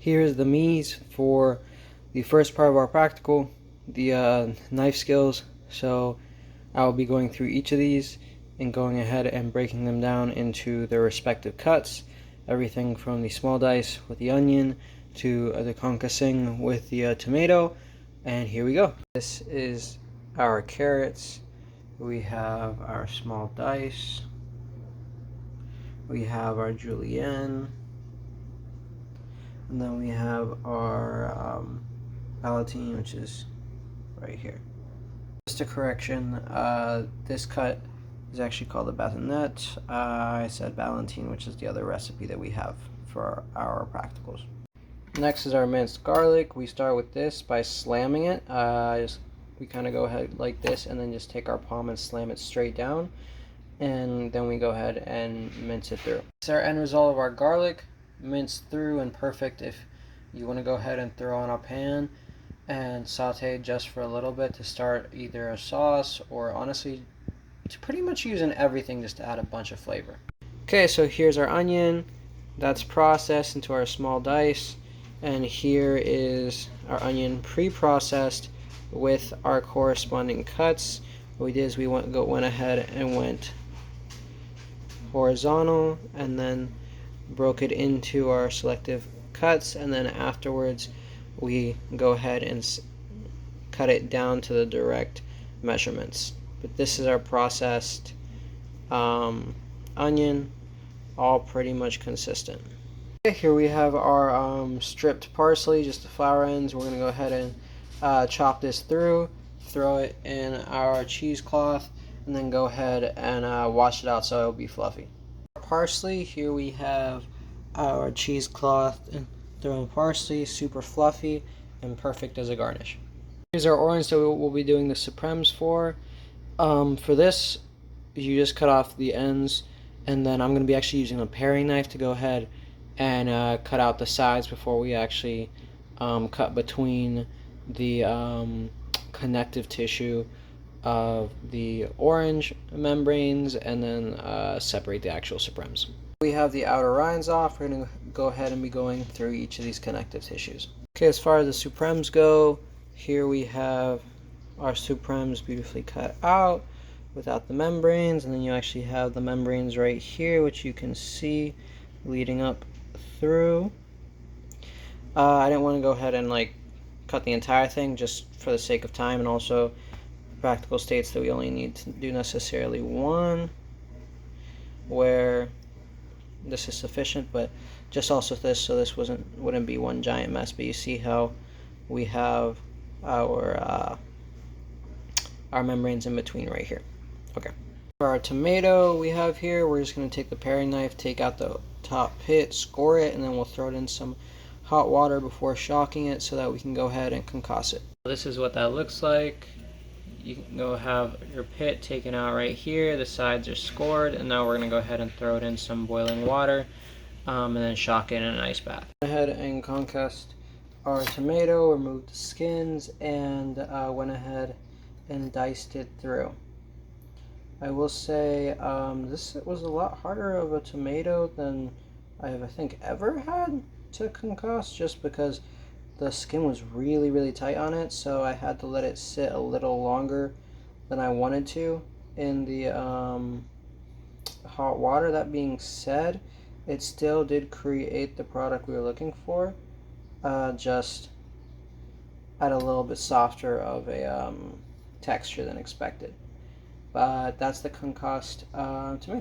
Here's the me's for the first part of our practical, the knife skills. So I will be going through each of these and going ahead and breaking them down into their respective cuts. Everything from the small dice with the onion to the concassing with the tomato. And here we go. This is our carrots. We have our small dice. We have our julienne. And then we have our palatine, which is right here. Just a correction, this cut is actually called a batonette. I said Ballantine, which is the other recipe that we have for our practicals. Next is our minced garlic. We start with this by slamming it. We kind of go ahead like this and then just take our palm and slam it straight down. And then we go ahead and mince it through. This is our end result of our garlic, minced through and perfect. If you want to go ahead and throw on a pan and saute just for a little bit to start either a sauce or honestly to pretty much using everything just to add a bunch of flavor. Okay, so here's our onion that's processed into our small dice, and here is our onion pre-processed with our corresponding cuts. What we did is we went ahead and went horizontal and then broke it into our selective cuts, and then afterwards we go ahead and cut it down to the direct measurements. But this is our processed onion, all pretty much consistent. Okay, here we have our stripped parsley, just the flower ends. We're going to go ahead and chop this through, throw it in our cheesecloth, and then go ahead and wash it out so it'll be fluffy. Parsley, here we have our cheesecloth and throw parsley, super fluffy and perfect as a garnish. Here's our orange that we'll be doing the supremes for. For this, you just cut off the ends, and then I'm going to be actually using a paring knife to go ahead and cut out the sides before we actually cut between the connective tissue of the orange membranes and then separate the actual supremes. We have the outer rinds off. We're going to go ahead and be going through each of these connective tissues. Okay, as far as the supremes go, here we have our supremes beautifully cut out without the membranes, and then you actually have the membranes right here, which you can see leading up through. I didn't want to go ahead and cut the entire thing just for the sake of time, and also practical states that we only need to do necessarily one, where this is sufficient, but just also this, so this wouldn't be one giant mess. But you see how we have our membranes in between right here. Okay. For our tomato we have here, we're just going to take the paring knife, take out the top pit, score it, and then we'll throw it in some hot water before shocking it so that we can go ahead and concuss it. This is what that looks like. You can go have your pit taken out right here. The sides are scored, and now we're going to go ahead and throw it in some boiling water and then shock it in an ice bath. Go ahead and concussed our tomato, removed the skins, and went ahead and diced it through. I will say this was a lot harder of a tomato than I have, I think, ever had to concuss, just because the skin was really, really tight on it, so I had to let it sit a little longer than I wanted to in the hot water. That being said, it still did create the product we were looking for, just at a little bit softer of a texture than expected. But that's the concussed tomato.